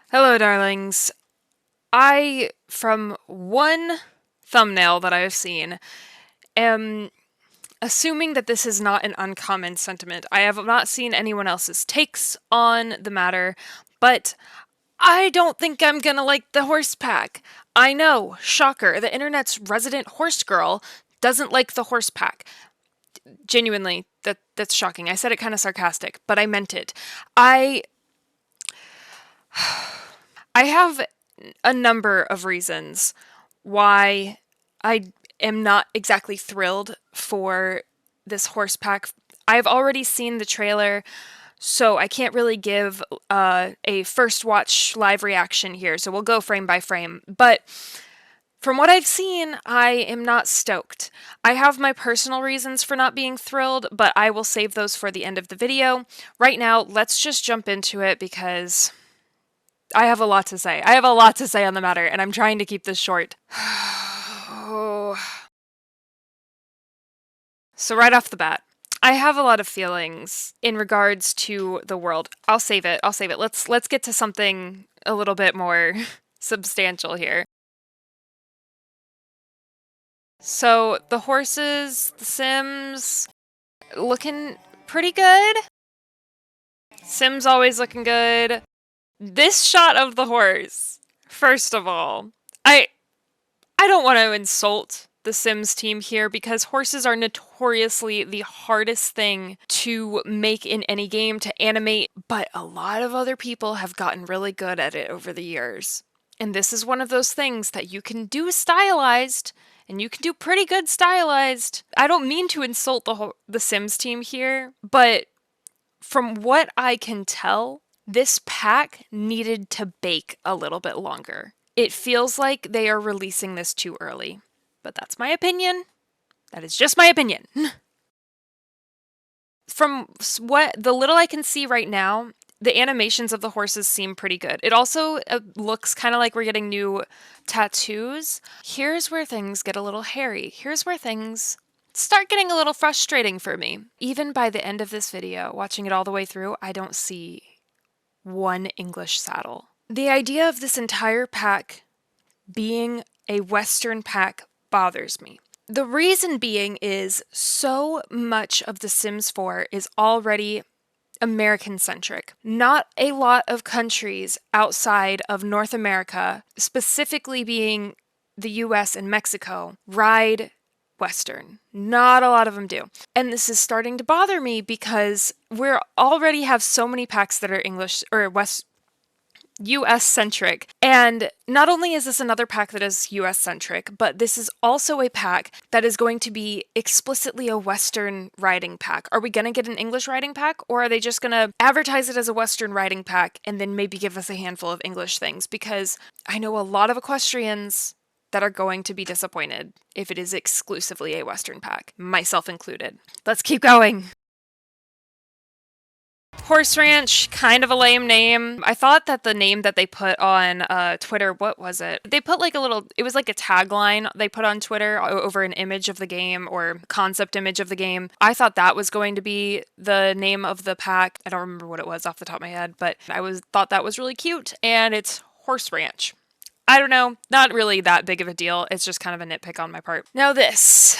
Hello, darlings. From one thumbnail that I have seen, am assuming that this is not an uncommon sentiment. I have not seen anyone else's takes on the matter, but I don't think I'm gonna like the horse pack. I know, shocker, the internet's resident horse girl doesn't like the horse pack. Genuinely, that's shocking. I said it kind of sarcastic, but I meant it. I I have a number of reasons why I am not exactly thrilled for this horse pack. I've already seen the trailer, so I can't really give a first watch live reaction here, so we'll go frame by frame. But from what I've seen, I am not stoked. I have my personal reasons for not being thrilled, but I will save those for the end of the video. Right now, let's just jump into it because I have a lot to say. I have a lot to say on the matter, and I'm trying to keep this short. So right off the bat, I have a lot of feelings in regards to the world. I'll save it. I'll save it. Let's get to something a little bit more substantial here. So the horses, the Sims, looking pretty good. Sims always looking good. This shot of the horse, first of all, I don't want to insult the Sims team here because horses are notoriously the hardest thing to make in any game to animate, but a lot of other people have gotten really good at it over the years. And this is one of those things that you can do stylized, and you can do pretty good stylized. I don't mean to insult the Sims team here, but from what I can tell, this pack needed to bake a little bit longer. It feels like they are releasing this too early, but that's my opinion. That is just my opinion. From what the little I can see right now, the animations of the horses seem pretty good. It also looks kind of like we're getting new tattoos. Here's where things get a little hairy. Here's where things start getting a little frustrating for me. Even by the end of this video, watching it all the way through, I don't see one English saddle. The idea of this entire pack being a Western pack bothers me. The reason being is so much of The Sims 4 is already American-centric. Not a lot of countries outside of North America, specifically being the US and Mexico, ride Western. Not a lot of them do. And this is starting to bother me because we already have so many packs that are English or US centric. And not only is this another pack that is US centric, but this is also a pack that is going to be explicitly a Western riding pack. Are we going to get an English riding pack, or are they just going to advertise it as a Western riding pack and then maybe give us a handful of English things? Because I know a lot of equestrians that are going to be disappointed if it is exclusively a Western pack, myself included. Let's keep going. Horse Ranch, kind of a lame name. I thought that the name that they put on Twitter, what was it? They put like it was like a tagline they put on Twitter over an image of the game or concept image of the game. I thought that was going to be the name of the pack. I don't remember what it was off the top of my head, but thought that was really cute, and it's Horse Ranch. I don't know, not really that big of a deal. It's just kind of a nitpick on my part. Now this.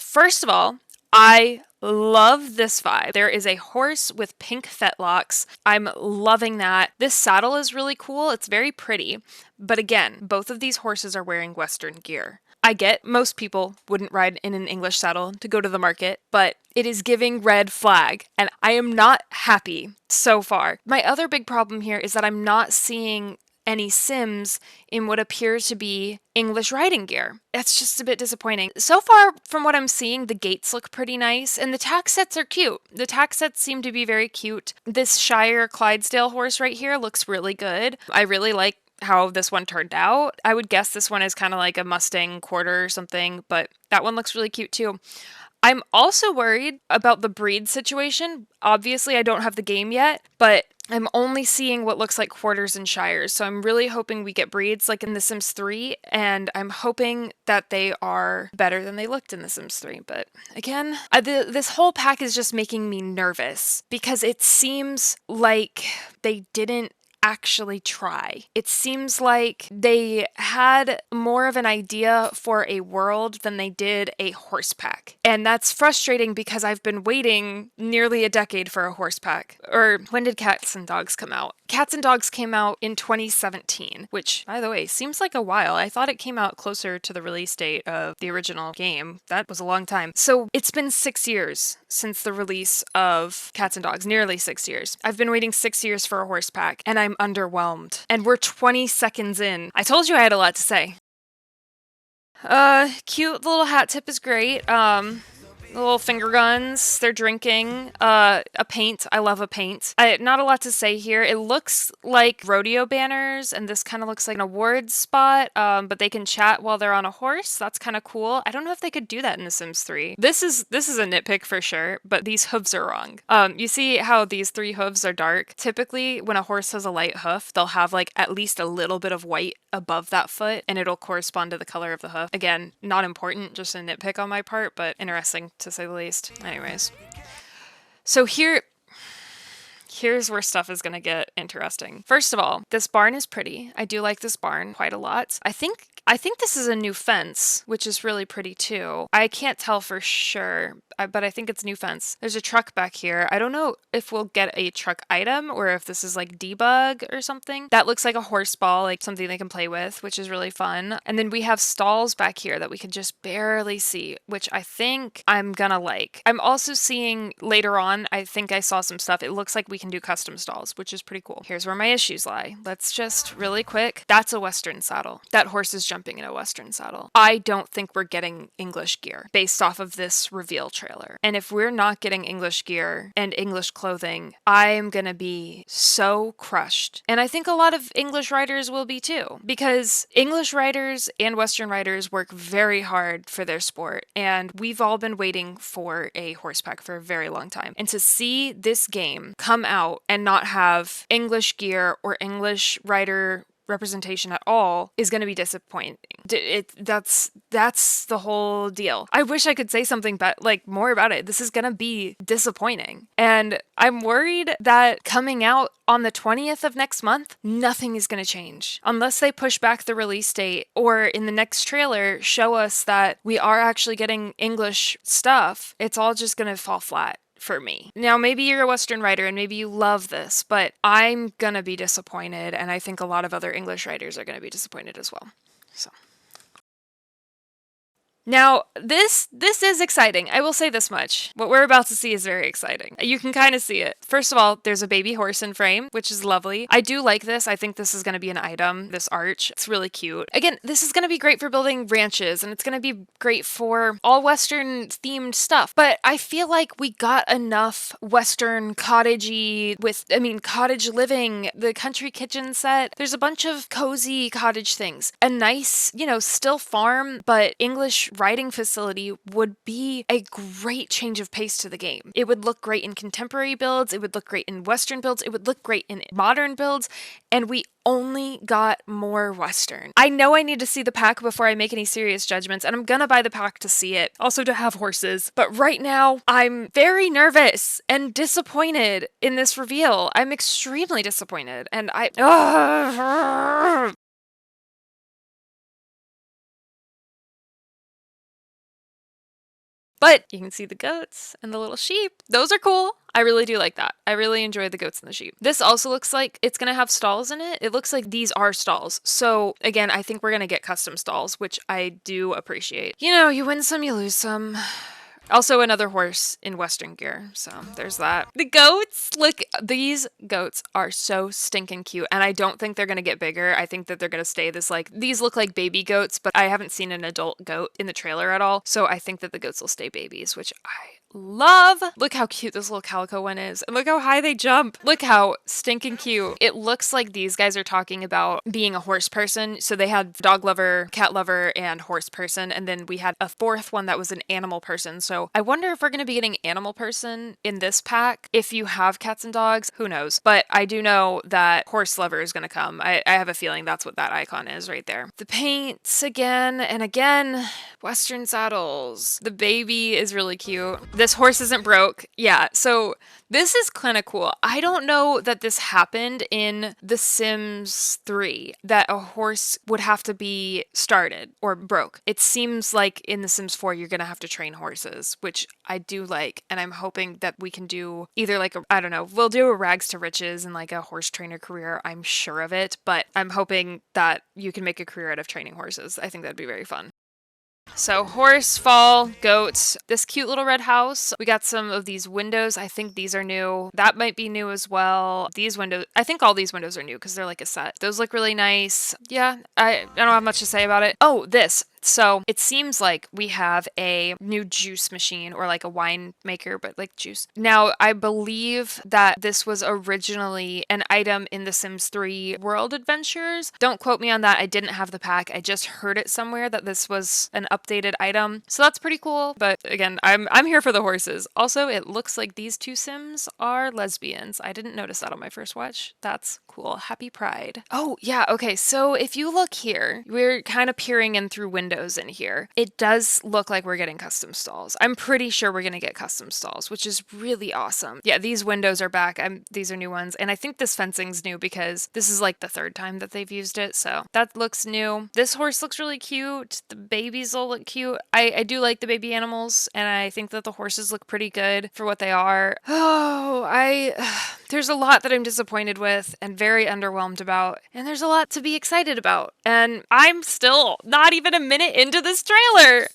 First of all, I love this vibe. There is a horse with pink fetlocks. I'm loving that. This saddle is really cool. It's very pretty. But again, both of these horses are wearing Western gear. I get most people wouldn't ride in an English saddle to go to the market, but it is giving red flag, and I am not happy so far. My other big problem here is that I'm not seeing any Sims in what appears to be English riding gear. That's just a bit disappointing. So far, from what I'm seeing, the gates look pretty nice, and the tack sets are cute. The tack sets seem to be very cute. This Shire Clydesdale horse right here looks really good. I really like how this one turned out. I would guess this one is kind of like a Mustang quarter or something, but that one looks really cute too. I'm also worried about the breed situation. Obviously, I don't have the game yet, but I'm only seeing what looks like quarters and shires, so I'm really hoping we get breeds like in The Sims 3, and I'm hoping that they are better than they looked in The Sims 3. But again, this whole pack is just making me nervous because it seems like they didn't actually try. It seems like they had more of an idea for a world than they did a horse pack. And that's frustrating because I've been waiting nearly a decade for a horse pack. Or when did Cats and Dogs come out? Cats and Dogs came out in 2017, which, by the way, seems like a while. I thought it came out closer to the release date of the original game. That was a long time. So it's been 6 years since the release of Cats and Dogs, nearly 6 years. I've been waiting 6 years for a horse pack, and I'm underwhelmed. And we're 20 seconds in. I told you I had a lot to say. Cute. The little hat tip is great. The little finger guns, they're drinking, a paint. I love a paint. Not a lot to say here. It looks like rodeo banners, and this kind of looks like an awards spot, but they can chat while they're on a horse. That's kind of cool. I don't know if they could do that in The Sims 3. This is a nitpick for sure, but these hooves are wrong. You see how these 3 hooves are dark? Typically, when a horse has a light hoof, they'll have like at least a little bit of white above that foot, and it'll correspond to the color of the hoof. Again, not important, just a nitpick on my part, but interesting to say the least. Anyways, so here's where stuff is gonna get interesting. First of all, this barn is pretty. I do like this barn quite a lot. I think this is a new fence, which is really pretty too. I can't tell for sure, but I think it's new fence. There's a truck back here. I don't know if we'll get a truck item or if this is like debug or something. That looks like a horse ball, like something they can play with, which is really fun. And then we have stalls back here that we can just barely see, which I think I'm gonna like. I'm also seeing later on, I think I saw some stuff. It looks like we can do custom stalls, which is pretty cool. Here's where my issues lie. Let's just really quick. That's a Western saddle. That horse is jumping in a Western saddle. I don't think we're getting English gear based off of this reveal trailer. And if we're not getting English gear and English clothing, I am gonna be so crushed. And I think a lot of English writers will be too, because English writers and Western writers work very hard for their sport. And we've all been waiting for a horse pack for a very long time. And to see this game come out and not have English gear or English writer representation at all is going to be disappointing. That's the whole deal. I wish I could say something more about it. This is going to be disappointing. And I'm worried that coming out on the 20th of next month, nothing is going to change. Unless they push back the release date or in the next trailer show us that we are actually getting English stuff, it's all just going to fall flat for me. Now, maybe you're a Western writer and maybe you love this, but I'm gonna be disappointed, and I think a lot of other English writers are gonna be disappointed as well. So. Now, this is exciting. I will say this much. What we're about to see is very exciting. You can kind of see it. First of all, there's a baby horse in frame, which is lovely. I do like this. I think this is going to be an item, this arch. It's really cute. Again, this is going to be great for building ranches, and it's going to be great for all Western themed stuff. But I feel like we got enough Western cottagey cottage living, the country kitchen set. There's a bunch of cozy cottage things. A nice, still farm, but English writing facility would be a great change of pace to the game. It would look great in contemporary builds, it would look great in Western builds, it would look great in modern builds, and we only got more Western. I know I need to see the pack before I make any serious judgments, and I'm gonna buy the pack to see it, also to have horses. But right now, I'm very nervous and disappointed in this reveal. I'm extremely disappointed, and But you can see the goats and the little sheep. Those are cool. I really do like that. I really enjoy the goats and the sheep. This also looks like it's going to have stalls in it. It looks like these are stalls. So again, I think we're going to get custom stalls, which I do appreciate. You win some, you lose some. Also another horse in Western gear, so there's that. The goats! Look, these goats are so stinking cute, and I don't think they're gonna get bigger. I think that they're gonna stay these look like baby goats, but I haven't seen an adult goat in the trailer at all, so I think that the goats will stay babies, which I love. Look how cute this little calico one is, and look how high they jump. Look how stinking cute. It looks like these guys are talking about being a horse person. So they had dog lover, cat lover, and horse person, and then we had a fourth one that was an animal person. So I wonder if we're going to be getting animal person in this pack. If you have cats and dogs, who knows? But I do know that horse lover is going to come. I have a feeling that's what that icon is right there. The paints again and again, Western saddles. The baby is really cute. this horse isn't broke. Yeah, so this is kind of cool. I don't know that this happened in The Sims 3, that a horse would have to be started or broke. It seems like in The Sims 4, you're going to have to train horses, which I do like. And I'm hoping that we can do either like, I don't know, we'll do a rags to riches and like a horse trainer career. I'm sure of it, but I'm hoping that you can make a career out of training horses. I think that'd be very fun. So horse, fall, goats, this cute little red house. We got some of these windows. I think these are new. That might be new as well. These windows, I think all these windows are new because they're like a set. Those look really nice. Yeah, I don't have much to say about it. Oh, this. So it seems like we have a new juice machine or like a wine maker, but like juice. Now, I believe that this was originally an item in The Sims 3 World Adventures. Don't quote me on that. I didn't have the pack. I just heard it somewhere that this was an updated item. So that's pretty cool. But again, I'm here for the horses. Also, it looks like these two Sims are lesbians. I didn't notice that on my first watch. That's cool. Happy Pride. Oh, yeah. Okay. So if you look here, we're kind of peering in through windows in here. It does look like we're getting custom stalls. I'm pretty sure we're going to get custom stalls, which is really awesome. Yeah, these windows are back. These are new ones. And I think this fencing's new because this is like the third time that they've used it. So that looks new. This horse looks really cute. The babies all look cute. I do like the baby animals, and I think that the horses look pretty good for what they are. There's a lot that I'm disappointed with and very underwhelmed about, and there's a lot to be excited about. And I'm still not even a minute into this trailer.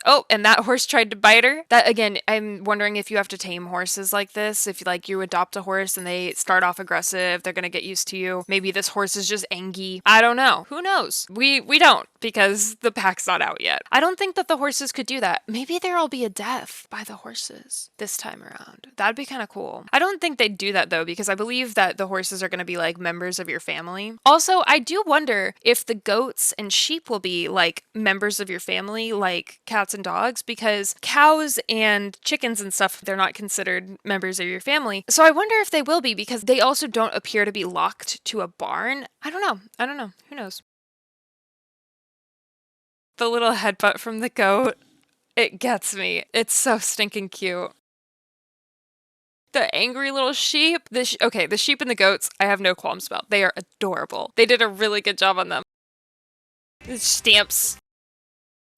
Oh, and that horse tried to bite her. That, again, I'm wondering if you have to tame horses like this. If like you adopt a horse and they start off aggressive, they're gonna get used to you. Maybe this horse is just angry. I don't know. Who knows? We don't, because the pack's not out yet. I don't think that the horses could do that. Maybe there'll be a death by the horses this time around. That'd be kind of cool. I don't think they'd do that though, because I believe that the horses are gonna be like members of your family. Also, I do wonder if the goats and sheep will be like members of your family, like cats and dogs, because cows and chickens and stuff, they're not considered members of your family. So I wonder if they will be, because they also don't appear to be locked to a barn. I don't know. Who knows? The little headbutt from the goat, it gets me. It's so stinking cute. The angry little sheep. Okay, the sheep and the goats, I have no qualms about. They are adorable. They did a really good job on them. The stamps.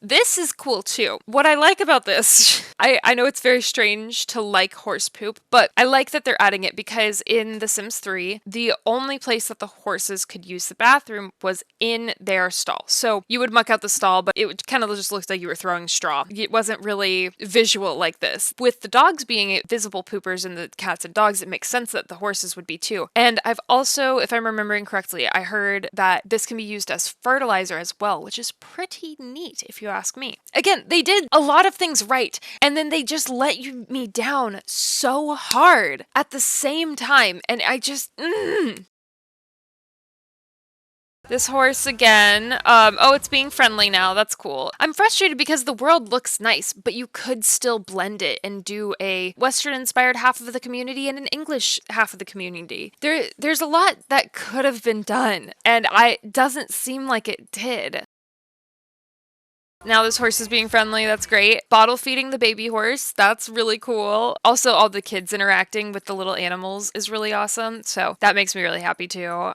This is cool too. What I like about this, I know it's very strange to like horse poop, but I like that they're adding it, because in The Sims 3, the only place that the horses could use the bathroom was in their stall. So you would muck out the stall, but it would kind of just look like you were throwing straw. It wasn't really visual like this. With the dogs being visible poopers and the cats and dogs, it makes sense that the horses would be too. And I've also, if I'm remembering correctly, I heard that this can be used as fertilizer as well, which is pretty neat if you ask me. Again, they did a lot of things right, and then they just let me down so hard at the same time, and I just This horse again. Oh, it's being friendly now. That's cool. I'm frustrated because the world looks nice, but you could still blend it and do a Western-inspired half of the community and an English half of the community. There's a lot that could have been done, and it doesn't seem like it did. Now this horse is being friendly, that's great. Bottle feeding the baby horse, that's really cool. Also, all the kids interacting with the little animals is really awesome, so that makes me really happy too.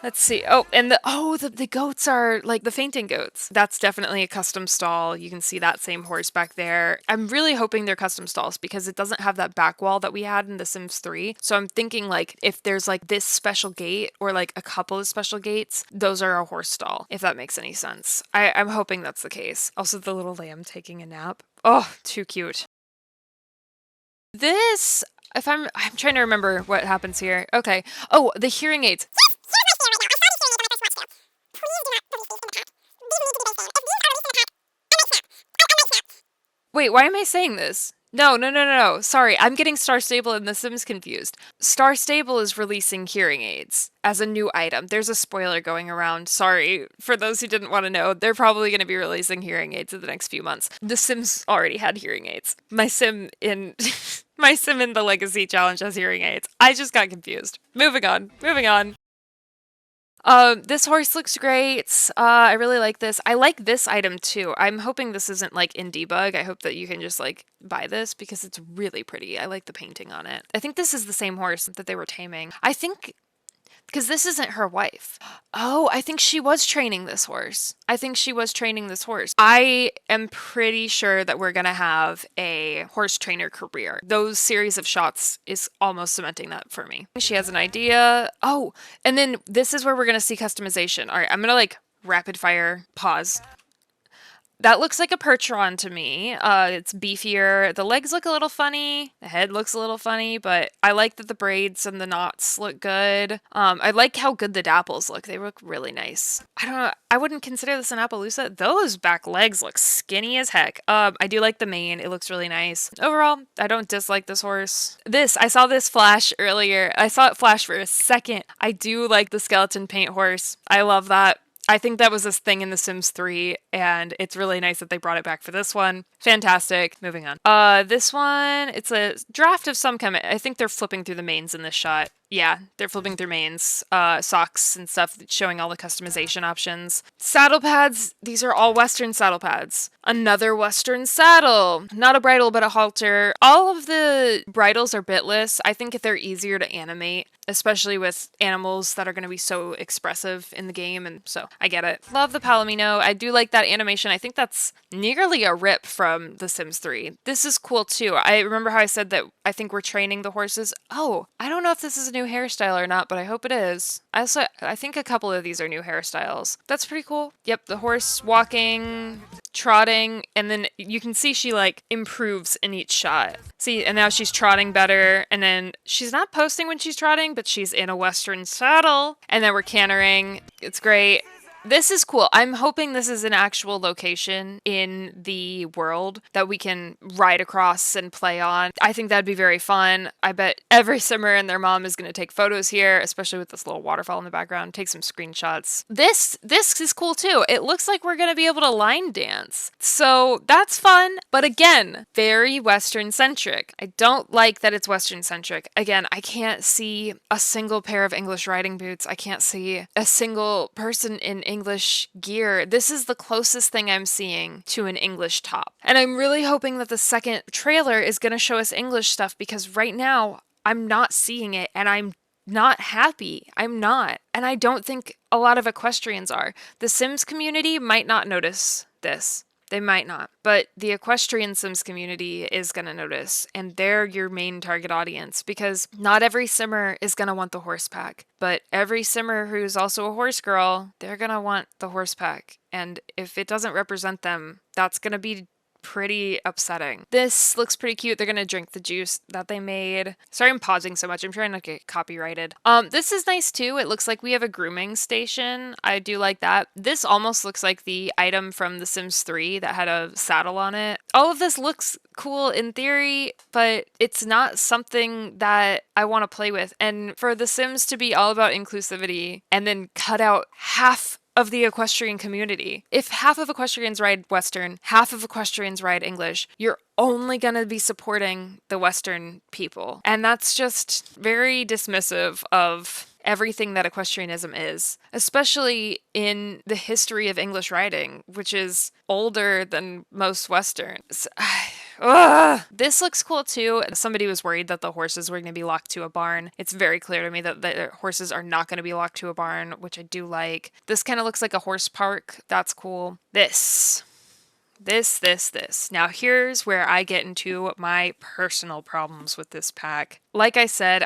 Let's see. Oh, and the goats are like the fainting goats. That's definitely a custom stall. You can see that same horse back there. I'm really hoping they're custom stalls because it doesn't have that back wall that we had in The Sims 3. So I'm thinking like if there's like this special gate or like a couple of special gates, those are a horse stall, if that makes any sense. I'm hoping that's the case. Also, the little lamb taking a nap. Oh, too cute. This, if I'm trying to remember what happens here. Okay. Oh, the hearing aids. Wait, why am I saying this? No. Sorry, I'm getting Star Stable and The Sims confused. Star Stable is releasing hearing aids as a new item. There's a spoiler going around. Sorry, for those who didn't want to know, they're probably going to be releasing hearing aids in the next few months. The Sims already had hearing aids. My Sim in the Legacy Challenge has hearing aids. I just got confused. Moving on. This horse looks great. I really like this. I like this item too. I'm hoping this isn't like in debug. I hope that you can just like buy this because it's really pretty. I like the painting on it. I think this is the same horse that they were taming. I think because this isn't her wife. Oh, I think she was training this horse. I think she was training this horse. I am pretty sure that we're going to have a horse trainer career. Those series of shots is almost cementing that for me. She has an idea. Oh, and then this is where we're going to see customization. All right, I'm going to like rapid fire pause. That looks like a Percheron to me. It's beefier. The legs look a little funny. The head looks a little funny, but I like that the braids and the knots look good. I like how good the dapples look. They look really nice. I don't know. I wouldn't consider this an Appaloosa. Those back legs look skinny as heck. I do like the mane. It looks really nice. Overall, I don't dislike this horse. I saw this flash earlier. I saw it flash for a second. I do like the skeleton paint horse. I love that. I think that was this thing in The Sims 3, and it's really nice that they brought it back for this one. Fantastic. Moving on. This one, it's a draft of some kind. I think they're flipping through the mains in this shot. Yeah, they're flipping through mains, socks and stuff, showing all the customization options. Saddle pads, these are all Western saddle pads. Another Western saddle. Not a bridle, but a halter. All of the bridles are bitless. I think they're easier to animate, especially with animals that are going to be so expressive in the game, and so I get it. Love the Palomino. I do like that animation. I think that's nearly a rip from The Sims 3. This is cool too. I remember how I said that I think we're training the horses. Oh, I don't know if this is a new hairstyle or not, but I hope it is. I think a couple of these are new hairstyles. That's pretty cool. Yep, the horse walking, trotting, and then you can see she like improves in each shot. See, and now she's trotting better, and then she's not posting when she's trotting, but she's in a Western saddle, and then we're cantering. It's great. This is cool. I'm hoping this is an actual location in the world that we can ride across and play on. I think that'd be very fun. I bet every simmer and their mom is going to take photos here, especially with this little waterfall in the background, take some screenshots. This is cool too. It looks like we're going to be able to line dance. So that's fun, but again, very Western centric. I don't like that it's Western centric. Again, I can't see a single pair of English riding boots. I can't see a single person in English gear. This is the closest thing I'm seeing to an English top. And I'm really hoping that the second trailer is going to show us English stuff, because right now I'm not seeing it and I'm not happy. I'm not. And I don't think a lot of equestrians are. The Sims community might not notice this. They might not, but the equestrian Sims community is going to notice, and they're your main target audience, because not every simmer is going to want the horse pack, but every simmer who's also a horse girl, they're going to want the horse pack, and if it doesn't represent them, that's going to be pretty upsetting. This looks pretty cute. They're gonna drink the juice that they made. Sorry I'm pausing so much. I'm trying not to get copyrighted. This is nice too. It looks like we have a grooming station. I do like that. This almost looks like the item from The Sims 3 that had a saddle on it. All of this looks cool in theory, but it's not something that I want to play with. And for The Sims to be all about inclusivity and then cut out half of the equestrian community. If half of equestrians ride Western, half of equestrians ride English, you're only going to be supporting the Western people. And that's just very dismissive of everything that equestrianism is, especially in the history of English riding, which is older than most Westerns. Ugh. This looks cool too. Somebody was worried that the horses were going to be locked to a barn. It's very clear to me that the horses are not going to be locked to a barn, which I do like. This kind of looks like a horse park. That's cool. This. Now here's where I get into my personal problems with this pack. Like I said,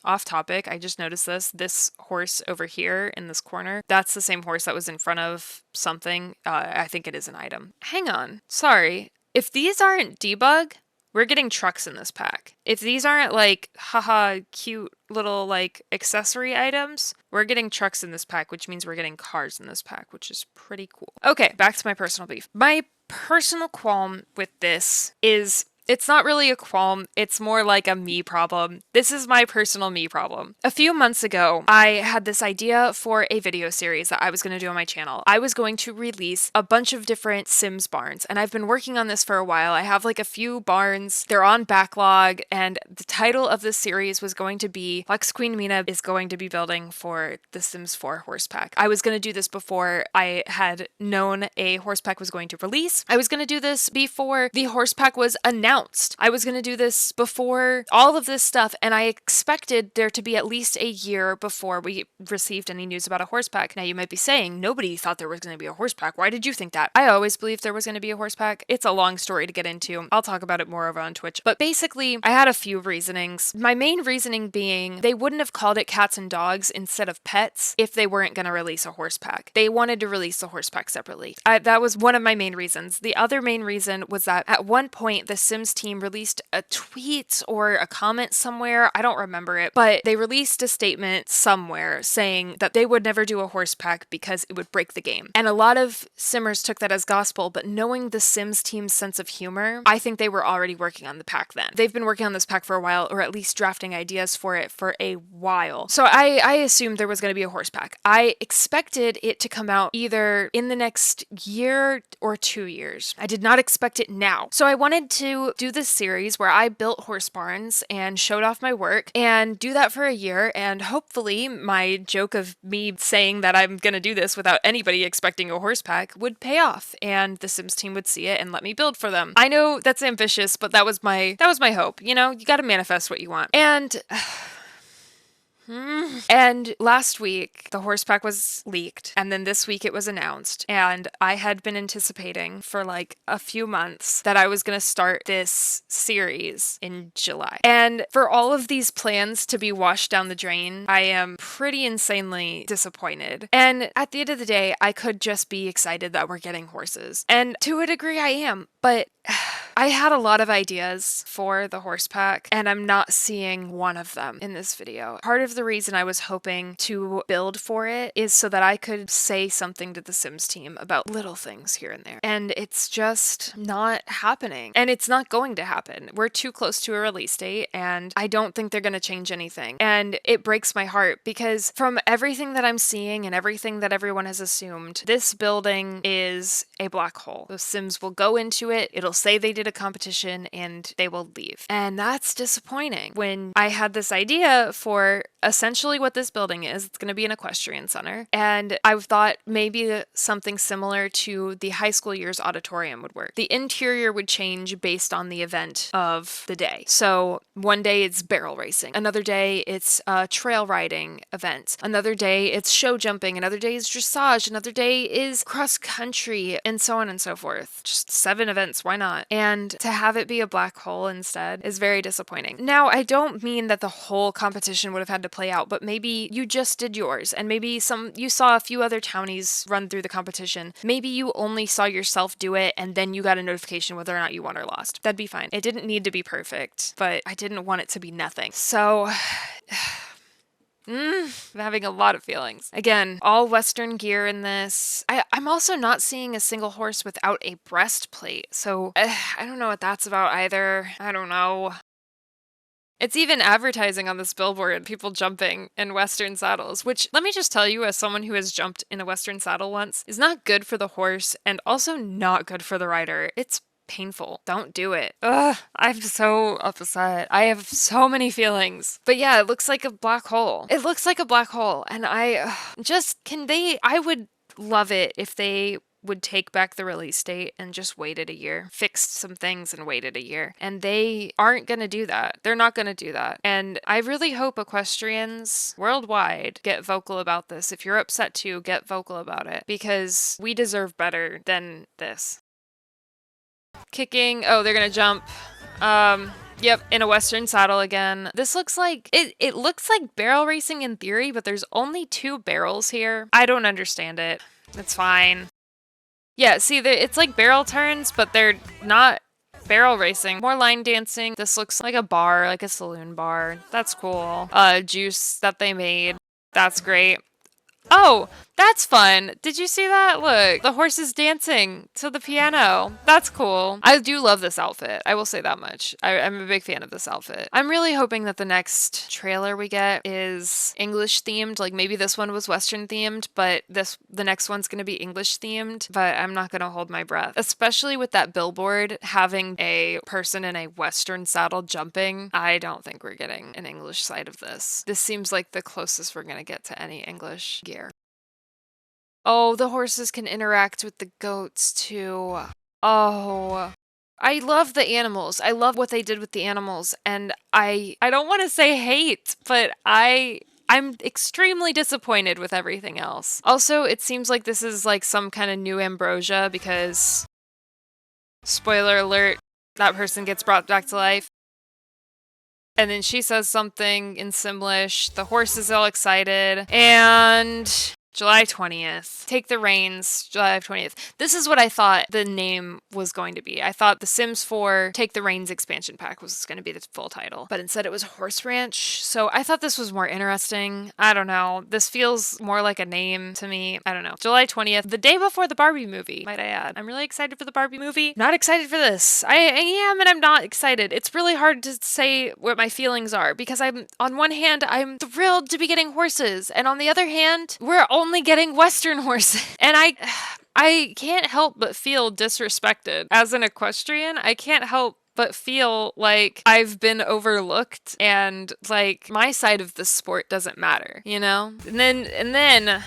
off topic, I just noticed this horse over here in this corner, that's the same horse that was in front of something. I think it is an item. Hang on. Sorry. If these aren't debug, we're getting trucks in this pack. If these aren't like, haha, cute little like accessory items, we're getting trucks in this pack, which means we're getting cars in this pack, which is pretty cool. Okay, back to my personal beef. My personal qualm with this is It's not really a qualm, it's more like a me problem. This is my personal me problem. A few months ago, I had this idea for a video series that I was going to do on my channel. I was going to release a bunch of different Sims barns, and I've been working on this for a while. I have like a few barns, they're on backlog, and the title of this series was going to be Flex Queen Mina is going to be building for the Sims 4 horse pack. I was going to do this before I had known a horse pack was going to release. I was going to do this before the horse pack was announced. I was going to do this before all of this stuff, and I expected there to be at least a year before we received any news about a horse pack. Now you might be saying, nobody thought there was going to be a horse pack. Why did you think that? I always believed there was going to be a horse pack. It's a long story to get into. I'll talk about it more over on Twitch. But basically, I had a few reasonings. My main reasoning being they wouldn't have called it cats and dogs instead of pets if they weren't going to release a horse pack. They wanted to release the horse pack separately. That was one of my main reasons. The other main reason was that at one point, the Sims team released a tweet or a comment somewhere. I don't remember it, but they released a statement somewhere saying that they would never do a horse pack because it would break the game. And a lot of Simmers took that as gospel, but knowing the Sims team's sense of humor, I think they were already working on the pack then. They've been working on this pack for a while, or at least drafting ideas for it for a while. So I assumed there was going to be a horse pack. I expected it to come out either in the next year or 2 years. I did not expect it now. So I wanted to do this series where I built horse barns and showed off my work and do that for a year, and hopefully my joke of me saying that I'm gonna do this without anybody expecting a horse pack would pay off, and the Sims team would see it and let me build for them. I know that's ambitious, but that was my hope. You know, you gotta manifest what you want. And last week, the horse pack was leaked, and then this week it was announced, and I had been anticipating for like a few months that I was going to start this series in July. And for all of these plans to be washed down the drain, I am pretty insanely disappointed. And at the end of the day, I could just be excited that we're getting horses. And to a degree, I am, but I had a lot of ideas for the horse pack, and I'm not seeing one of them in this video. Part of the reason I was hoping to build for it is so that I could say something to the Sims team about little things here and there. And it's just not happening. And it's not going to happen. We're too close to a release date, and I don't think they're going to change anything. And it breaks my heart because from everything that I'm seeing and everything that everyone has assumed, this building is a black hole. Those Sims will go into it, it'll say they did a competition, and they will leave. And that's disappointing. When I had this idea for essentially what this building is, it's going to be an equestrian center, and I thought maybe something similar to the high school year's auditorium would work. The interior would change based on the event of the day. So one day it's barrel racing, another day it's a trail riding event, another day it's show jumping, another day is dressage, another day is cross country, and so on and so forth. Just 7 events, why not? And to have it be a black hole instead is very disappointing. Now, I don't mean that the whole competition would have had to play out, but maybe you just did yours, and maybe you saw a few other townies run through the competition. Maybe you only saw yourself do it, and then you got a notification whether or not you won or lost. That'd be fine. It didn't need to be perfect, but I didn't want it to be nothing. So I'm having a lot of feelings. Again, all Western gear in this. I'm also not seeing a single horse without a breastplate, so I don't know what that's about either. I don't know. It's even advertising on this billboard, people jumping in Western saddles, which, let me just tell you, as someone who has jumped in a Western saddle once, is not good for the horse and also not good for the rider. It's painful. Don't do it. Ugh, I'm so upset. I have so many feelings. But yeah, it looks like a black hole. It looks like a black hole, and I would love it if they would take back the release date and just waited a year, fixed some things and waited a year. And they aren't going to do that. They're not going to do that. And I really hope equestrians worldwide get vocal about this. If you're upset too, get vocal about it, because we deserve better than this. Kicking. Oh, they're going to jump. Yep, in a Western saddle again. This looks like, it looks like barrel racing in theory, but there's only 2 barrels here. I don't understand it. It's fine. Yeah, see, it's like barrel turns, but they're not barrel racing. More line dancing. This looks like a bar, like a saloon bar. That's cool. Juice that they made. That's great. Oh, That's fun. Did you see that? Look, the horse is dancing to the piano. That's cool. I do love this outfit. I will say that much. I'm a big fan of this outfit. I'm really hoping that the next trailer we get is English themed. Like maybe this one was Western themed, but the next one's gonna be English themed. But I'm not gonna hold my breath, especially with that billboard having a person in a Western saddle jumping. I don't think we're getting an English side of this. This seems like the closest we're gonna get to any English gear. Oh, the horses can interact with the goats too. Oh, I love the animals. I love what they did with the animals, and I don't want to say hate, but I'm extremely disappointed with everything else. Also, it seems like this is like some kind of new ambrosia because spoiler alert, that person gets brought back to life. And then she says something in Simlish. The horse is all excited, and July 20th. Take the Reins, July 20th. This is what I thought the name was going to be. I thought The Sims 4 Take the Reins expansion pack was going to be the full title, but instead it was Horse Ranch. So I thought this was more interesting. I don't know. This feels more like a name to me. I don't know. July 20th, the day before the Barbie movie, might I add. I'm really excited for the Barbie movie. Not excited for this. I am and I'm not excited. It's really hard to say what my feelings are because on one hand, I'm thrilled to be getting horses, and on the other hand, we're only getting Western horses. And I can't help but feel disrespected. As an equestrian, I can't help but feel like I've been overlooked and like my side of the sport doesn't matter, you know? And then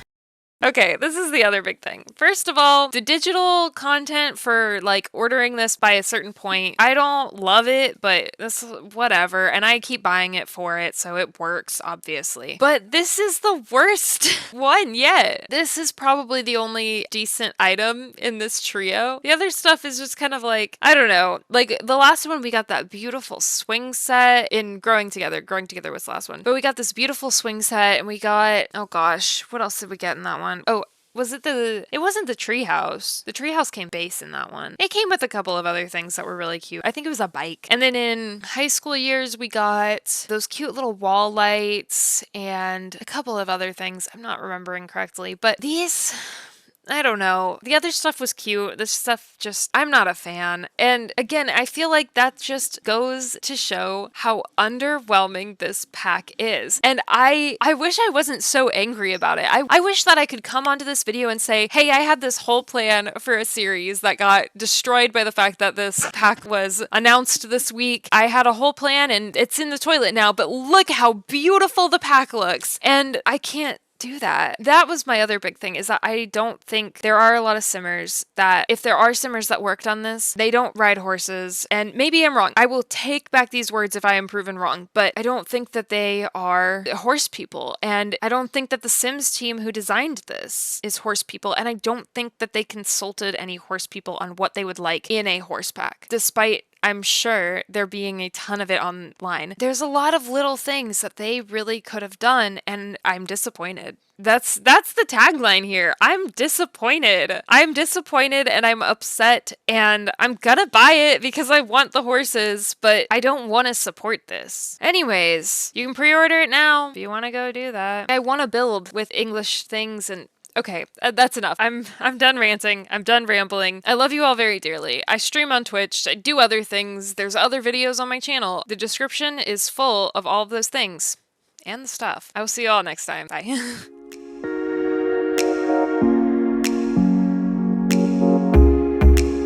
okay, this is the other big thing. First of all, the digital content for like ordering this by a certain point, I don't love it, but this whatever. And I keep buying it for it, so it works, obviously. But this is the worst one yet. This is probably the only decent item in this trio. The other stuff is just kind of like, I don't know. Like the last one, we got that beautiful swing set in Growing Together. Growing Together was the last one. But we got this beautiful swing set, and we got, oh gosh, what else did we get in that one? Oh, it wasn't the treehouse. The treehouse came base in that one. It came with a couple of other things that were really cute. I think it was a bike. And then in high school years, we got those cute little wall lights and a couple of other things. I'm not remembering correctly, but these, I don't know. The other stuff was cute. This stuff just, I'm not a fan. And again, I feel like that just goes to show how underwhelming this pack is. And I wish I wasn't so angry about it. I wish that I could come onto this video and say, hey, I had this whole plan for a series that got destroyed by the fact that this pack was announced this week. I had a whole plan and it's in the toilet now, but look how beautiful the pack looks. And I can't do that. That was my other big thing, is that I don't think there are a lot of simmers that, if there are simmers that worked on this, they don't ride horses. And maybe I'm wrong. I will take back these words if I am proven wrong, but I don't think that they are horse people. And I don't think that the Sims team who designed this is horse people. And I don't think that they consulted any horse people on what they would like in a horse pack, despite I'm sure there being a ton of it online. There's a lot of little things that they really could have done, and I'm disappointed. That's the tagline here. I'm disappointed. I'm disappointed and I'm upset, and I'm gonna buy it because I want the horses, but I don't want to support this. Anyways, you can pre-order it now if you want to go do that. I want to build with English things and okay, that's enough. I'm done ranting. I'm done rambling. I love you all very dearly. I stream on Twitch. I do other things. There's other videos on my channel. The description is full of all of those things and the stuff. I will see you all next time. Bye.